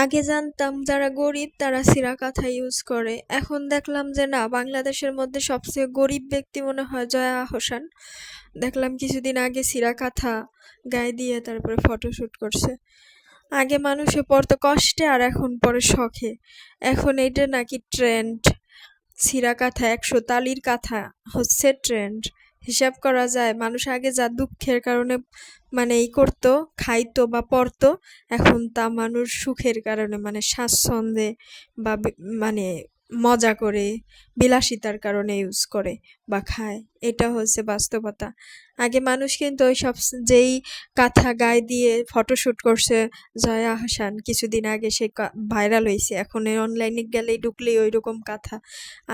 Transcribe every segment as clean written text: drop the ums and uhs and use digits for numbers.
আগে জানতাম যারা গরিব তারা ছিঁড়া কাঁথা ইউজ করে, এখন দেখলাম যে না, বাংলাদেশের মধ্যে সবচেয়ে গরিব ব্যক্তি মনে হয় জয়া হোসেন। দেখলাম কিছুদিন আগে ছিঁড়া কাঁথা গায়ে দিয়ে তারপরে ফটোশুট করছে। আগে মানুষে পড়তো কষ্টে আর এখন পরে শখে। এখন এইটা নাকি ট্রেন্ড। ছিঁড়া কাঁথা, 100 তালির কাঁথা হচ্ছে ট্রেন্ড। হিসাব করা যায় মানুষ আগে যা দুঃখের কারণে মানে এই করতো, খাইতো বা পড়তো, এখন তা মানুষ সুখের কারণে মানে স্বাচ্ছন্দ্যে বা মানে মজা করে, বিলাসিতার কারণে ইউজ করে বা খায়। এটা হচ্ছে বাস্তবতা। আগে মানুষ কিন্তু ওইসব যেই কাঁথা গায়ে দিয়ে ফটোশুট করছে জয়া আহসান কিছুদিন আগে, সে ভাইরাল হয়েছে। এখন অনলাইনে গেলেই ঢুকলেই ওই রকম কাঁথা।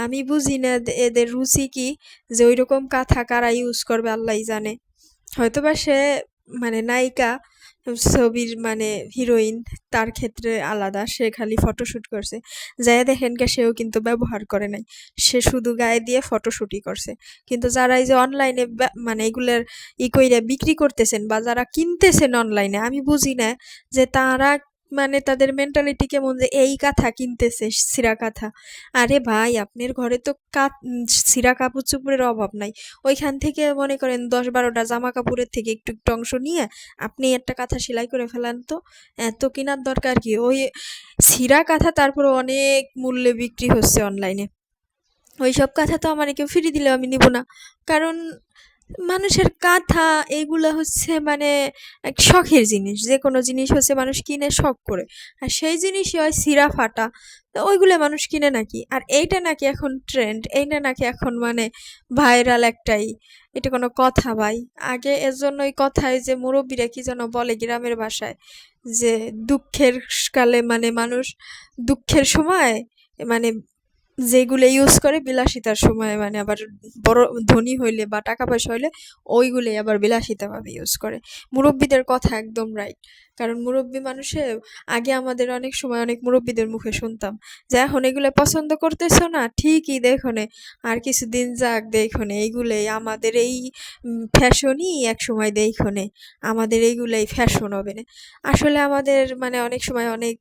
আমি বুঝি না এদের রুচি কি, যে ওই রকম কাঁথা কারা ইউজ করবে আল্লাহই জানে। হয়তোবা সে মানে নায়িকা, ছবির মানে হিরোইন, তার ক্ষেত্রে আলাদা, সে খালি ফটোশুট করছে। যাই দেখেন কে, সেও কিন্তু ব্যবহার করে নাই, সে শুধু গায়ে দিয়ে ফটোশুটই করছে। কিন্তু যারা এই যে অনলাইনে মানে এগুলার কইরা বিক্রি করতেছেন বা যারা কিনতেছেন অনলাইনে, আমি বুঝি না যে তারা মানে তাদের মেন্টালিটি কেমন, যে এই কাঁথা কিনতেছে ছিঁড়া কাঁথা। আরে ভাই, আপনার ঘরে তো ছিঁড়া কাপড় চোপড়ের অভাব নাই, ওইখান থেকে মনে করেন 10-12টা জামা কাপড়ের থেকে একটু একটু অংশ নিয়ে আপনি একটা কাঁথা সেলাই করে ফেলান তো। এত কেনার দরকার কি? ওই ছিঁড়া কাঁথা তারপর অনেক মূল্যে বিক্রি হচ্ছে অনলাইনে। ওইসব কাঁথা তো আমার কেউ ফ্রি দিলেও আমি নিব না। কারণ মানুষের কাঁথা এগুলা হচ্ছে মানে এক শখের জিনিস। যে কোনো জিনিস হচ্ছে মানুষ কিনে শখ করে, আর সেই জিনিসই হয় ছিঁড়া ফাটা। তো ওইগুলো মানুষ কিনে নাকি, আর এইটা নাকি এখন ট্রেন্ড, এইটা নাকি এখন মানে ভাইরাল একটাই। এটা কোনো কথা ভাই? আগে এর জন্যই কথায় যে মুরব্বীরা কি যেন বলে গ্রামের ভাষায়, যে দুঃখের কালে মানে মানুষ দুঃখের সময় মানে যেগুলো ইউজ করে বিলাসিতার সময়, মানে আবার বড় ধনী হইলে বা টাকা পয়সা হইলে ওইগুলোই আবার বিলাসিতাভাবে ইউজ করে। মুরব্বীদের কথা একদম রাইট। কারণ মুরব্বী মানুষে আগে আমাদের অনেক সময় অনেক মুরব্বীদের মুখে শুনতাম যে এখন এগুলো পছন্দ করতেছো না, ঠিকই দেখনে, আর কিছুদিন যাক দেখনে এইগুলোই আমাদের এই ফ্যাশনই এক সময় দেখনে, আমাদের এইগুলাই ফ্যাশন হবে না। আসলে আমাদের মানে অনেক সময় অনেক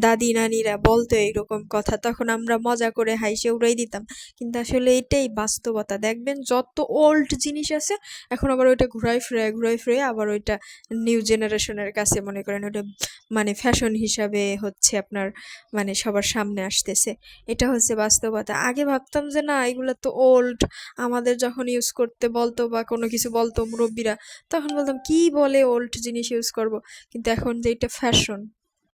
দাদি নানিরা বলতো এইরকম কথা, তখন আমরা মজা করে হাইসে উড়াই দিতাম। কিন্তু আসলে এটাই বাস্তবতা। দেখবেন যত ওল্ড জিনিস আছে এখন আবার ওইটা ঘুরাই ফিরে আবার ওইটা নিউ জেনারেশনের কাছে মনে করেন ওইটা মানে ফ্যাশন হিসাবে হচ্ছে আপনার মানে সবার সামনে আসতেছে। এটা হচ্ছে বাস্তবতা। আগে ভাবতাম যে না, এগুলো তো ওল্ড, আমাদের যখন ইউজ করতে বলতো বা কোনো কিছু বলতো মুরব্বীরা, তখন বলতাম কি বলে ওল্ড জিনিস ইউজ করব। কিন্তু এখন যে এটা ফ্যাশন,